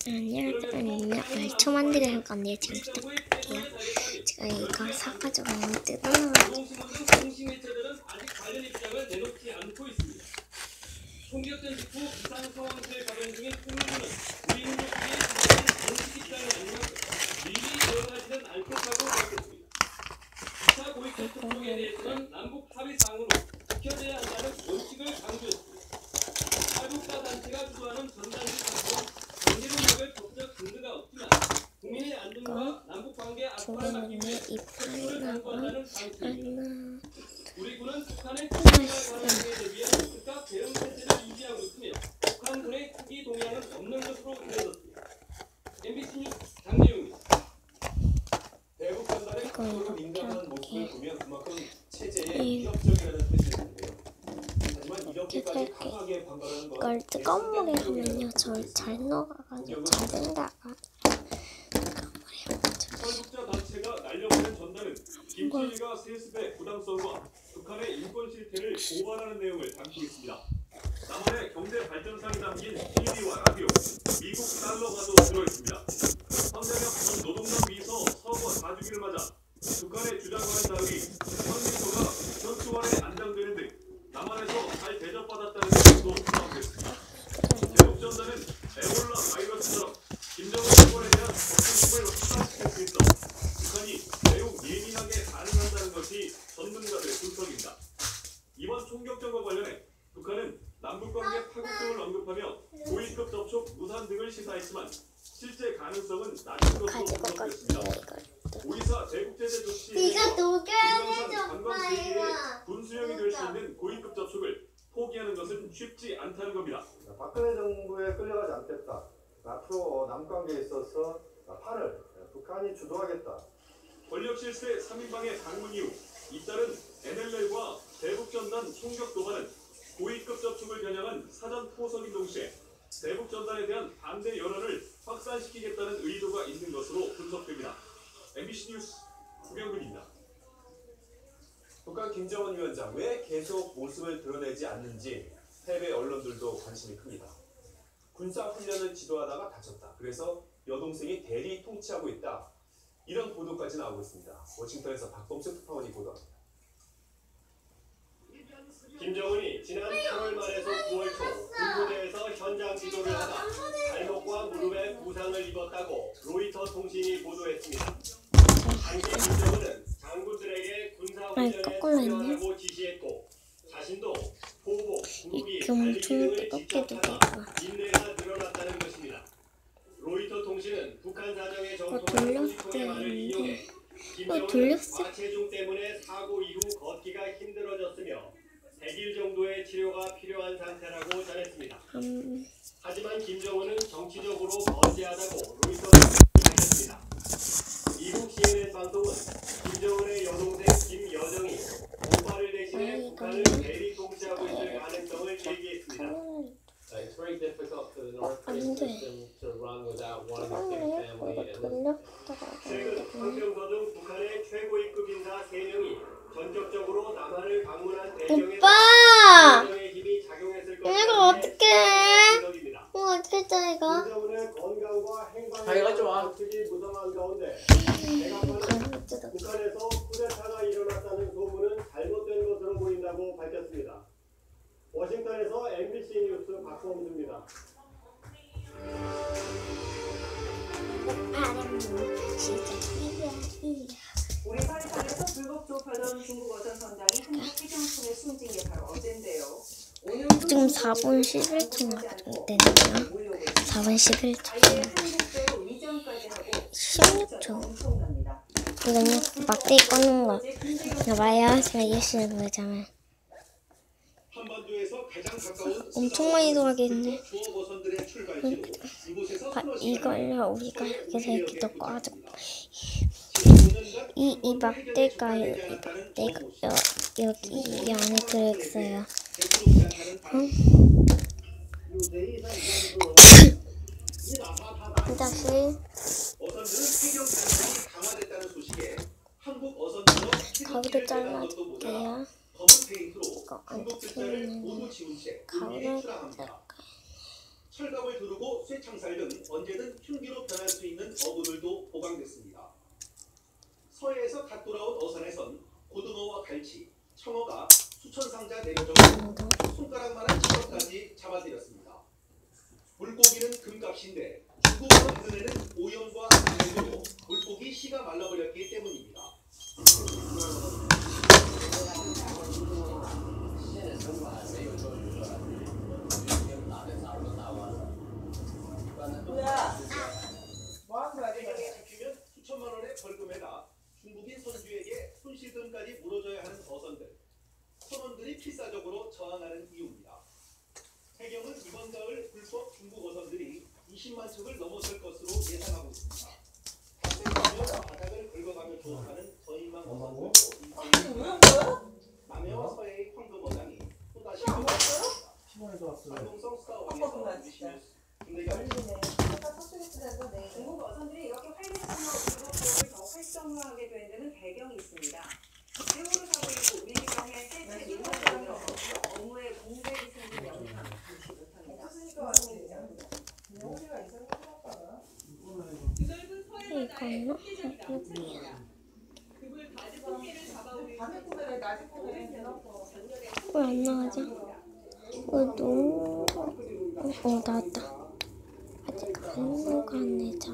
안녕. 말초 만들어 할 건데요. 지금 부탁할게요. 제가 이걸 사가지고 뜯어놔가지고. 총격전 직후 비상 상황실 가동 중인 총무부는 우인국의 정식 입장이 아니면 미리 대응하시는 알뜰하고 밝혔습니다. 2차 고위급 특종에 대해서는 남북 합의사항으로 지켜져야 한다는 원칙을 강조했습니다. 탈북자 단체가 주도하는 전단지 사건은 관계력을 법적 근거가 없지만 국민의 안전과 남북 관계 악화를 막기 위해 특수를 강구한다는 방침입니다. 우리 군은 북한의 폭발 가능성에 대비해 즉각 대응 태세를 유지하고 있으며 북한군의 투기 동향은 없는 것으로 알려졌습니다. MBC 뉴스 장재용입니다. 대북 전단의 각도로 민감한 모습을 보면 그만큼 체제에 위협적이라는 뜻인데요. 하지만 이렇게까지 강하게 반발하는 건 이걸 뜨거운 물에 하면요 잘 녹아가지고 잘 된다가 탈북자 단체가 날려보낸 전단은 김치리가 세습의 부당성과 북한의 인권 실태를 고발하는 내용을 담고 있습니다. 남한의 경제 발전상이 담긴 TV와 라디오, 미국 달러가도 들어있습니다. 황장혁 전 노동당 비서 서거 4주기를 맞아 북한의 주장과는 달리 황비서가 현수원에 안장되는 등 남한에서 잘 대접받았다는 내용도 포함됐습니다. 대북 전단은 에볼라 바이러스처럼 김정은 정권에 대한 걱정심을 확산시킬 수 있어 북한이 매우 예민하게 반응한다는 것이 전문가들의 분석입니다. 이번 총격전과 관련해 북한은 남북관계 파국 등을 언급하며 고위급 접촉 무산 등을 시사했지만 실제 가능성은 낮은 것으로 분석됐습니다. 5.24 제국제재 조치 금강산 관광 세계의 군수령이 될 수 있는 고위급 접촉을 포기하는 것은 쉽지 않다는 겁니다. 박근혜 정부에 끌려가지 않겠다. 앞으로 남관계에 있어서 판을 북한이 주도하겠다. 권력 실세 3인방의 방문 이후 잇따른 NLL과 대북전단 총격 도발은 고위급 접촉을 겨냥한 사전 포석인 동시에 대북전단에 대한 반대 여론을 확산시키겠다는 의도가 있는 것으로 분석됩니다. MBC 뉴스 구경근입니다. 북한 김정은 위원장 왜 계속 모습을 드러내지 않는지 해외 언론들도 관심이 큽니다. 군사훈련을 지도하다가 다쳤다. 그래서 여동생이 대리 통치하고 있다. 이런 보도까지 나오고 있습니다. 워싱턴에서 박범수 특파원이 보도합니다. 김정은이 지난 8월 말에서 9월 초 군부대에서 현장 지도를 하다 발목과 무릎에 부상을 입었다고 로이터 통신이 보도했습니다. 당시 김정은은 장군들에게 군사훈련에 참여하라고 지시했고 자신도 포복, 구르기, 달리기 등을 직접 하다 인내가 늘어났다는 것입니다. 로이터 통신은 북한 사정의 정통한 소식통의 말을 인용해 김정은은 과체중 때문에 사고 이후 걷기가 힘들어졌으며 100일 정도의 치료가 필요한 상태라고 전했습니다. 하지만 김정은은 정치적으로 건재하다고 로이터는 밝혔습니다. 미국 CNN 방송은 김정은의 여동생 김여정이 오빠를 대신해 북한을 대리 통치하고 있을 가능성을 제기했습니다. It's very difficult for the North Korean system to run without one of the big family. 최근 황병서 등 북한의 최고위급 인사 3명이 전격적으로 남한을 방문한 배경에 김정은의 힘이 작용했을 이거 어떡해? 분석입니다. 어떡해 이거? 김정은의 건강과 행방이 자기가 좋아. 어떻게 무성한 가운데 대각마는 북한에서 쿠데타가 일어났다는 소문은 잘못된 것으로 보인다고 밝혔습니다. 워싱턴에서 MBC 뉴스 박범수입니다. 우리 파리산에서 불법 조업하던 중국 어선 선장이 한국 해경촌에 숨진 게 바로 어젠데요. 오늘 지금 4분 11초 되네요. 4분 11초. 16초. 이거는 막대기 꽂는 거. 봐요. 제가 예시를 보자면. 엄청 많이 돌아가겠네. 이걸로 우리가 여기서 이렇게 또 꺼줘. 이 막대가 여기 이 안에 들어있어요. 다시 가위로 잘라줄게요. 이거 안 튀는 가위를 잘라줄게요. 철갑을 두르고 쇠창살 등 언제든 흉기로 변할 수 있는 어부들도 보강됐습니다. 서해에서 갓 돌아온 어선에선 고등어와 갈치, 청어가 수천 상자 내려졌고 손가락만한 찌꺼까지 잡아들였습니다. 물고기는 금값인데 중국어선 눈에는 오염과 안면으로 물고기 씨가 말라버렸기 때문입니다. 해경에 잡히면 수천만 원의 벌금에다 중국인 선주에게 손실금까지 물어줘야 하는 어선들. 선원들이 필사적으로 저항하는 이유입니다. 해경은 이번 가을 불법 중국 어선들이 20만 척을 넘어설 것으로 예상하고 있습니다. 탑승하며 바닥을 긁어가며 조업하는 저인망 어선들도 남해와 서해의 황금어장이 또다시 격화됐습니다. 방송성 스타워에서 유시뉴스 김대겸입니다. 중국 어선들이 이렇게 활개선으로 불법 조업을 더 활성화하게 된 데는 배경이 있습니다. 세월호 사고 이후 우리나라의 세체 인간으로 업무에 공백이 생긴 영향을 무시 못합니다. 그들은 서해 바다에 흑기적이다. 그물 가지 포기를 잡아올릴 수 왜 안 나가지? 너무 나왔다. 아직 안 녹았네. 잘.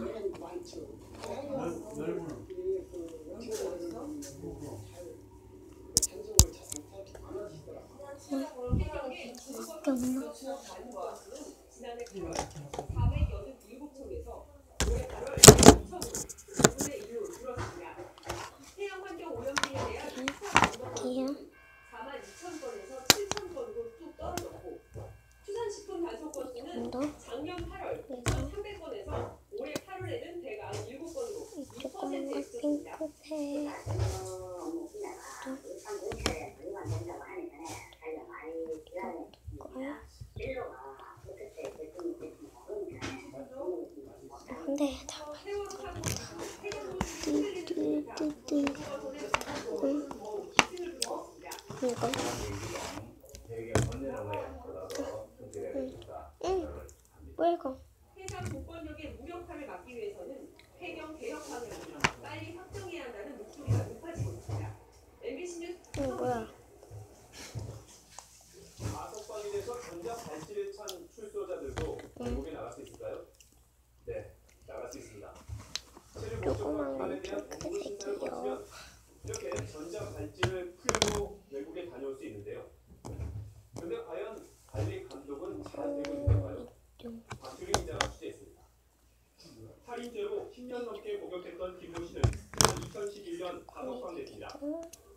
밖에 없나? 지난해 8월 487척에서 올해 8월 2천으로 2분의 1로 줄었습니다. 해양 환경 오염등에 대한 수상 42,000건에서 7,000건으로 뚝 떨어졌고 수산식품 단속 건수는 작년 8월 2,300건에서 올해 8월에는 대강 7건으로 2%에 있었습니다. 근데 다 뭐야 이거? 해상 조건력의 무력화를 막기 위해서는 해경 개혁안을 빨리 확정해야 한다는 목소리가 높아지고 있습니다. MBC 뉴스 뭐야? 가석방에서 전자 발찌를 찬 출소자들도 외국에 나갈 수 있을까요? 네, 나갈 수 있습니다. 체류 목적과 기간에 대한 공부 심사를 거치면 이렇게 전자 발찌를 풀고 외국에 다녀올 수 있는데요. 그런데 과연 관리 감독은 잘 되고 있는가요? 박규리 기자가 취재했습니다. 살인죄로 10년 넘게 목욕했던 김모 씨는 2011년 가석방됐습니다.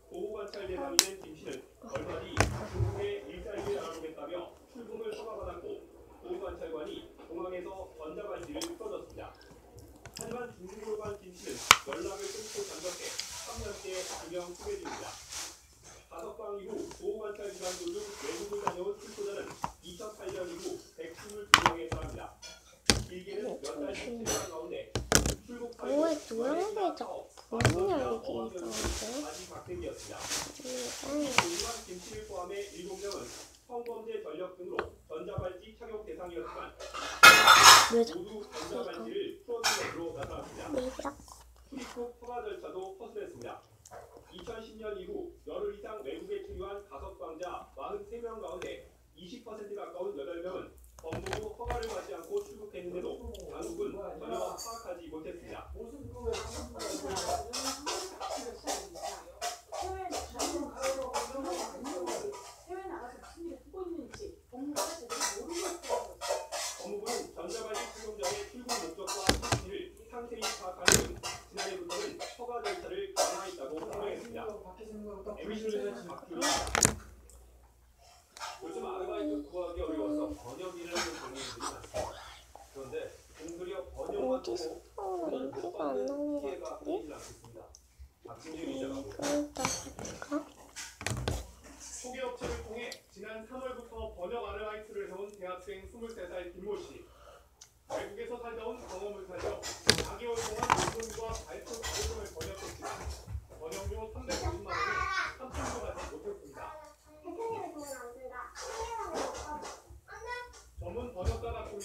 보호관찰 대상이 된 김 씨는 얼마 뒤 중국에 일자리를 알아보겠다며 출국을 허가받았고 보호관찰관이 공항에서 전자발찌를 풀어줬습니다. 하지만 중국으로 간 김 씨는 연락을 끊고 잠적해 3년째 구형 수배 중입니다. 가석방 이후 보호관찰 기간 중 외국을 다녀온 출소자는 2008년 이후 122명에 달합니다. 길게는 몇 달씩 체류한 가운데 출국 왜 노란색이 자꾸 보이냐 이게 있었는데? 아직 박대기였습니다. 조용한 김씨를 포함해 7명은 성범죄 전력 등으로 전자발찌 착용 대상이었지만 모두 전자발찌를 풀어준 것으로 나타났습니다. 출입국 허가 절차도 허술했습니다. 2010년 이후 열흘 이상 외국에 체류한 가석방자 43명 가운데 20% 가까운 8명은 법무부 허가를 받지 않고 출국했는데도 당국은 전혀 파악하지 못했습니다. 법무부는 전자발찌 착용자의 출국 목적과 위치를 상세히 파악하는 등 지난해부터는 허가 절차를 강화했다고 설명했습니다. MBC 뉴스 박규리입니다. 요즘 아르바이트 구하기 어려워서 번역일을 하는 경우들이 많습니다. 그런데 공들여 번역만 보고 돈을 못 받는 피해가 보이지 않겠습니다. 박진주 기자가 보입니다. 소개업체를 통해 지난 3월부터 번역 아르바이트를 해온 대학생 23살 김모 씨. 외국에서 살다 온 경험을 살려 4개월 동안 논문과 발표 자료를 번역했지만 번역료 350만 원을 3푼도 받지 못했습니다. 전문 번역가 같은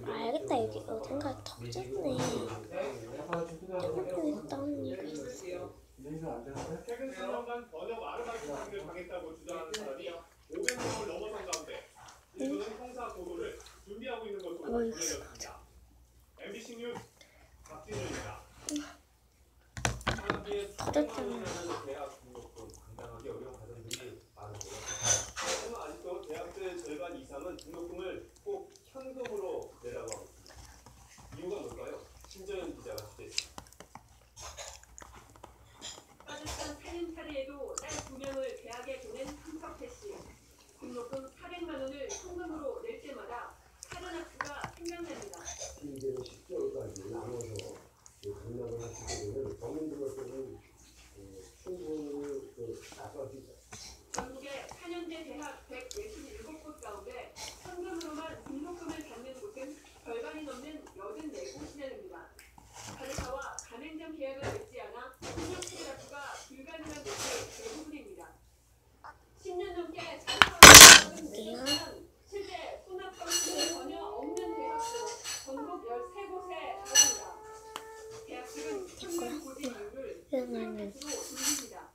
알겠다. 여기 어딘가 터졌네. 터졌다는 얘기. 최근 3년간 번역 아르바이트 사기를 당했다고 주장하는 사람이 500명을 넘어선 가운데 일부는 형사 고소를 준비하고 있는 것으로 전해졌습니다. MBC 뉴스 박진우입니다. 터졌잖아. 대학 등록금 감당하기 어려운 가정들이 많은데요. 하지만 아직도 대학생 절반 이상은 등록금을 꼭 현금으로 내라고 하고 있습니다. 이유가 뭘까요? 신정현 기자가 취재했습니다. 빠듯한 살림살이에도 딸 2명을 대학에 보낸 한석태 씨. 등록금 400만 원을 현금으로 낼 때마다 카드 납부가 생각납니다. 이제는 10개월까지 나눠서 강남을 하시게 되면 범인들로서는 충분히 나설 수 있어요. 전국의 4년제 대학 167곳 가운데 현금으로만 등록금을 받는 곳은 절반이 넘는 84곳이라는니다. 카드사와 가맹점 계약을 맺지 않아 신용카드 납부가 불가능한 곳이 대부분입니다. 10년 넘게 장사하는 내지만 실제 수납 건수는 전혀 없는 대학도 전국 13곳에 달합니다. 대학들은 현금 고지 이유를 이거는 돌립니다.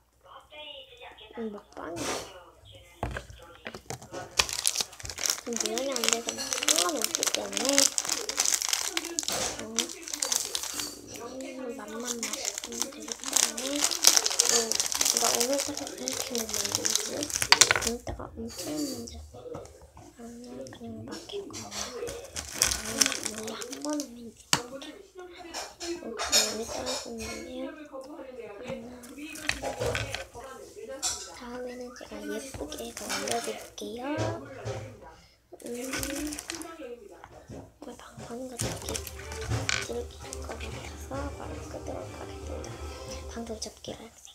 먹방이야. 무연이 안 돼서 상관없기 때문에 맛만 맛있으면 되기 때문에 이거 오늘따라 이렇게 만들지 오늘따라 엄청 만들어. 나는 그냥 막힐 거야. 원래 한 번은 민지. 오늘따라 썼는데요. 다음에는 제가 예쁘게 해서 올려드릴게요. 방송도 즐길 것 같아서 바로 끄도록 하겠습니다. 방송 접기를 해주세요.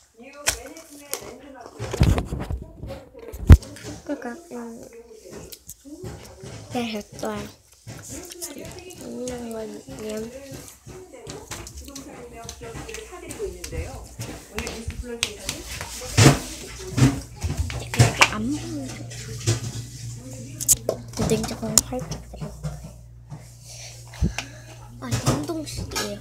네, 좋아요. 있는 거면 부동산이며 기업들을 사드리고 있는데요. 오늘 뉴스 플러스에서는 이렇게 안 보는데 냉장고는 살짝 들어있어요. 아, 냉동실이에요.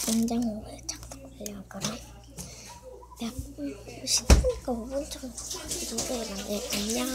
냉장고에 자꾸 걸려가면 내가 씻으니까 5분 정도 노래 만들거든요.